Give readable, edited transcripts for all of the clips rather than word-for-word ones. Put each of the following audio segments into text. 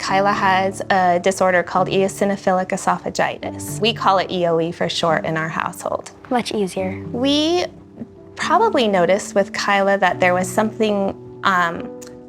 Kyla has a disorder called Eosinophilic Esophagitis. We call it EoE for short in our household. Much easier. We probably noticed with Kyla that there was something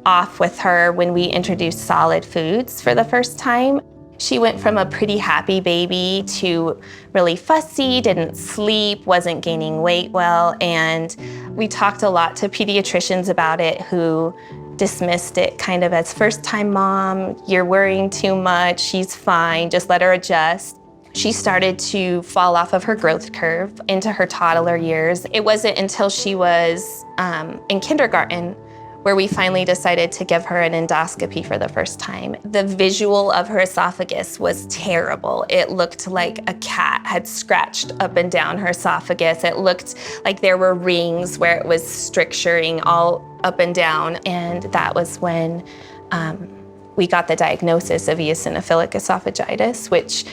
off with her when we introduced solid foods for the first time. She went from a pretty happy baby to really fussy, didn't sleep, wasn't gaining weight well, and we talked a lot to pediatricians about it who dismissed it kind of as first-time mom, you're worrying too much, she's fine, just let her adjust. She started to fall off of her growth curve into her toddler years. It wasn't until she was in kindergarten where we finally decided to give her an endoscopy for the first time. The visual of her esophagus was terrible. It looked like a cat had scratched up and down her esophagus. It looked like there were rings where it was stricturing all up and down. And that was when we got the diagnosis of eosinophilic esophagitis, which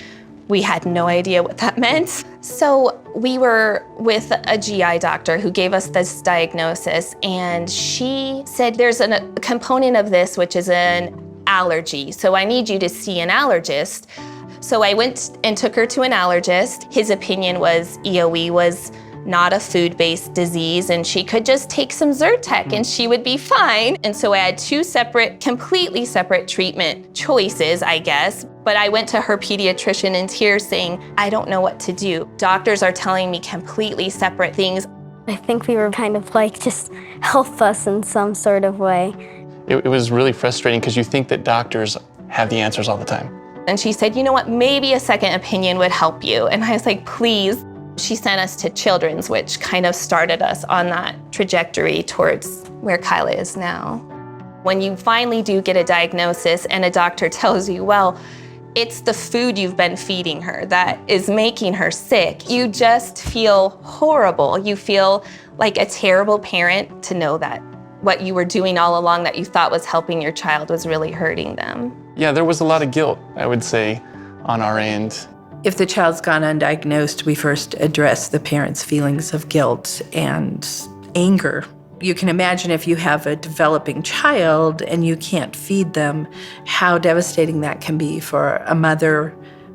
we had no idea what that meant. So we were with a GI doctor who gave us this diagnosis, and she said there's a component of this which is an allergy, so I need you to see an allergist. So I went and took her to an allergist. His opinion was EoE was not a food-based disease, and she could just take some Zyrtec and she would be fine. And so I had two separate, completely separate treatment choices, I guess. But I went to her pediatrician in tears saying, I don't know what to do. Doctors are telling me completely separate things. I think we were kind of like, just help us in some sort of way. It was really frustrating because you think that doctors have the answers all the time. And she said, you know what, maybe a second opinion would help you. And I was like, please. She sent us to Children's, which kind of started us on that trajectory towards where Kyla is now. When you finally do get a diagnosis and a doctor tells you, well, it's the food you've been feeding her that is making her sick, you just feel horrible. You feel like a terrible parent to know that what you were doing all along that you thought was helping your child was really hurting them. Yeah, there was a lot of guilt, I would say, on our end. If the child's gone undiagnosed, we first address the parent's feelings of guilt and anger. You can imagine if you have a developing child and you can't feed them, how devastating that can be for a mother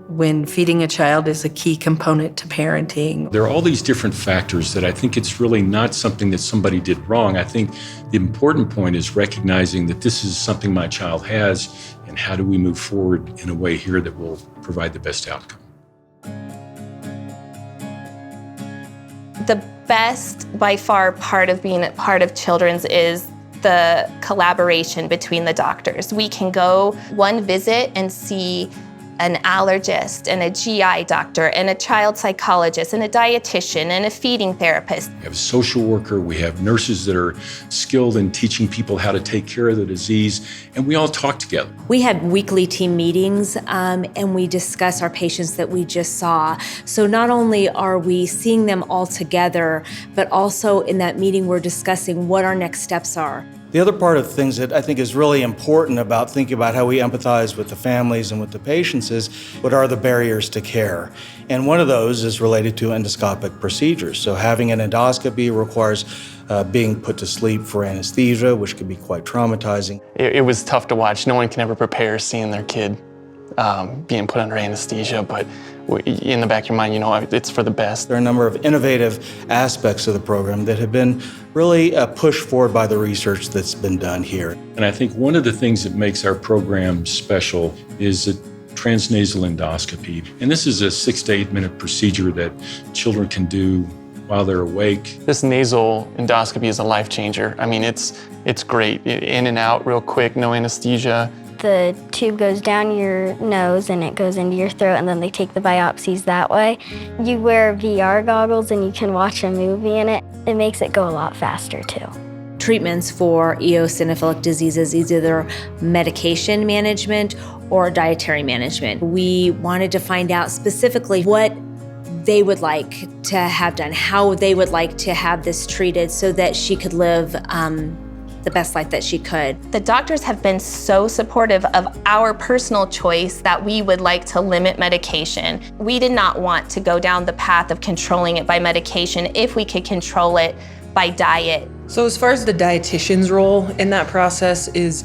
when feeding a child is a key component to parenting. There are all these different factors that I think it's really not something that somebody did wrong. I think the important point is recognizing that this is something my child has, and how do we move forward in a way here that will provide the best outcome. The best, by far, part of being a part of Children's is the collaboration between the doctors. We can go one visit and see an allergist and a GI doctor and a child psychologist and a dietitian and a feeding therapist. We have a social worker, we have nurses that are skilled in teaching people how to take care of the disease, and we all talk together. We had weekly team meetings and we discuss our patients that we just saw. So not only are we seeing them all together, but also in that meeting we're discussing what our next steps are. The other part of things that I think is really important about thinking about how we empathize with the families and with the patients is what are the barriers to care. And one of those is related to endoscopic procedures. So having an endoscopy requires being put to sleep for anesthesia, which can be quite traumatizing. It was tough to watch. No one can ever prepare seeing their kid being put under anesthesia, but in the back of your mind, you know, it's for the best. There are a number of innovative aspects of the program that have been really pushed forward by the research that's been done here. And I think one of the things that makes our program special is a transnasal endoscopy. And this is a 6 to 8 minute procedure that children can do while they're awake. This nasal endoscopy is a life changer. I mean, it's great. In and out real quick, no anesthesia. The tube goes down your nose and it goes into your throat, and then they take the biopsies that way. You wear VR goggles and you can watch a movie in it. It makes it go a lot faster too. Treatments for eosinophilic diseases, either medication management or dietary management. We wanted to find out specifically what they would like to have done, how they would like to have this treated so that she could live the best life that she could. The doctors have been so supportive of our personal choice that we would like to limit medication. We did not want to go down the path of controlling it by medication if we could control it by diet. So as far as the dietitian's role in that process is,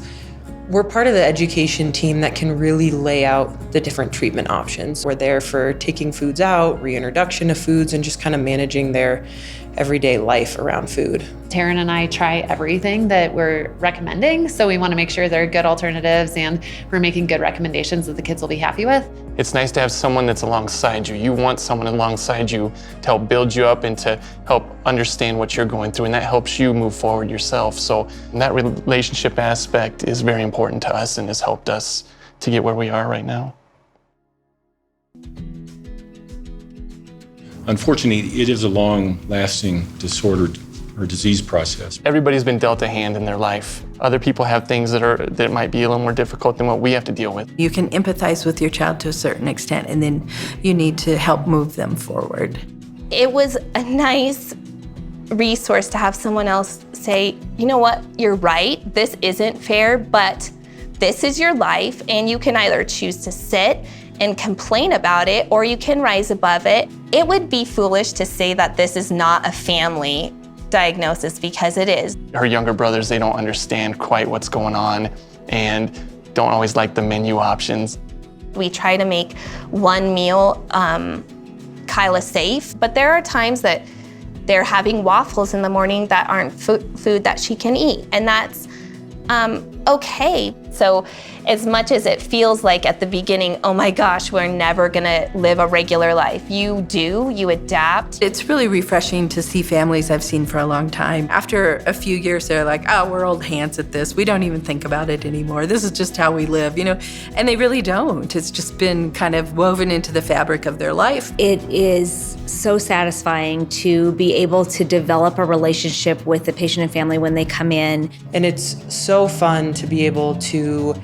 We're part of the education team that can really lay out the different treatment options. We're there for taking foods out, reintroduction of foods, and just kind of managing their everyday life around food. Taryn and I try everything that we're recommending, so we want to make sure they're good alternatives and we're making good recommendations that the kids will be happy with. It's nice to have someone that's alongside you. You want someone alongside you to help build you up and to help understand what you're going through, and that helps you move forward yourself. So that relationship aspect is very important to us and has helped us to get where we are right now. Unfortunately, it is a long-lasting disorder or disease process. Everybody's been dealt a hand in their life. Other people have things that might be a little more difficult than what we have to deal with. You can empathize with your child to a certain extent, and then you need to help move them forward. It was a nice resource to have someone else say, you know what, you're right, this isn't fair, but this is your life, and you can either choose to sit and complain about it, or you can rise above it. It would be foolish to say that this is not a family diagnosis, because it is. Her younger brothers, they don't understand quite what's going on and don't always like the menu options. We try to make one meal Kyla safe, but there are times that they're having waffles in the morning that aren't food that she can eat, and that's okay. So as much as it feels like at the beginning, oh my gosh, we're never gonna live a regular life, you adapt. It's really refreshing to see families I've seen for a long time. After a few years, they're like, oh, we're old hands at this. We don't even think about it anymore. This is just how we live, you know? And they really don't. It's just been kind of woven into the fabric of their life. It is so satisfying to be able to develop a relationship with the patient and family when they come in. And it's so fun to be able to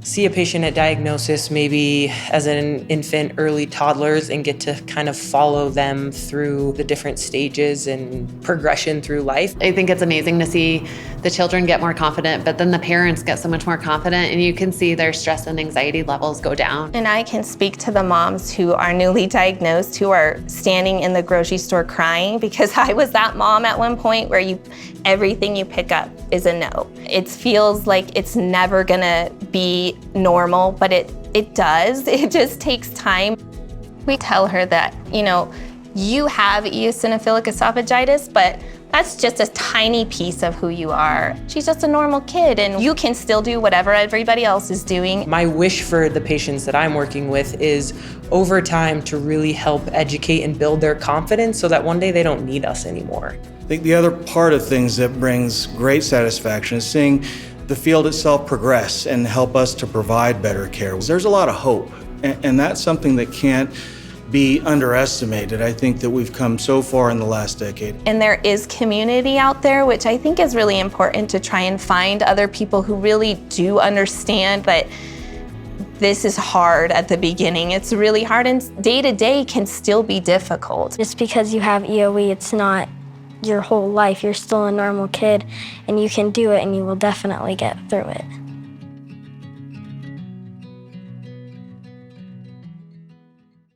see a patient at diagnosis, maybe as an infant, early toddlers, and get to kind of follow them through the different stages and progression through life. I think it's amazing to see the children get more confident, but then the parents get so much more confident, and you can see their stress and anxiety levels go down. And I can speak to the moms who are newly diagnosed, who are standing in the grocery store crying, because I was that mom at one point where everything you pick up is a no. It feels like it's never gonna be normal, but it does. It just takes time. We tell her that, you have eosinophilic esophagitis, but that's just a tiny piece of who you are. She's just a normal kid, and you can still do whatever everybody else is doing. My wish for the patients that I'm working with is over time to really help educate and build their confidence so that one day they don't need us anymore. I think the other part of things that brings great satisfaction is seeing the field itself progress and help us to provide better care. There's a lot of hope, and that's something that can't be underestimated. I think that we've come so far in the last decade. And there is community out there, which I think is really important, to try and find other people who really do understand that this is hard at the beginning. It's really hard, and day to day can still be difficult. Just because you have EoE, it's not your whole life. You're still a normal kid, and you can do it, and you will definitely get through it.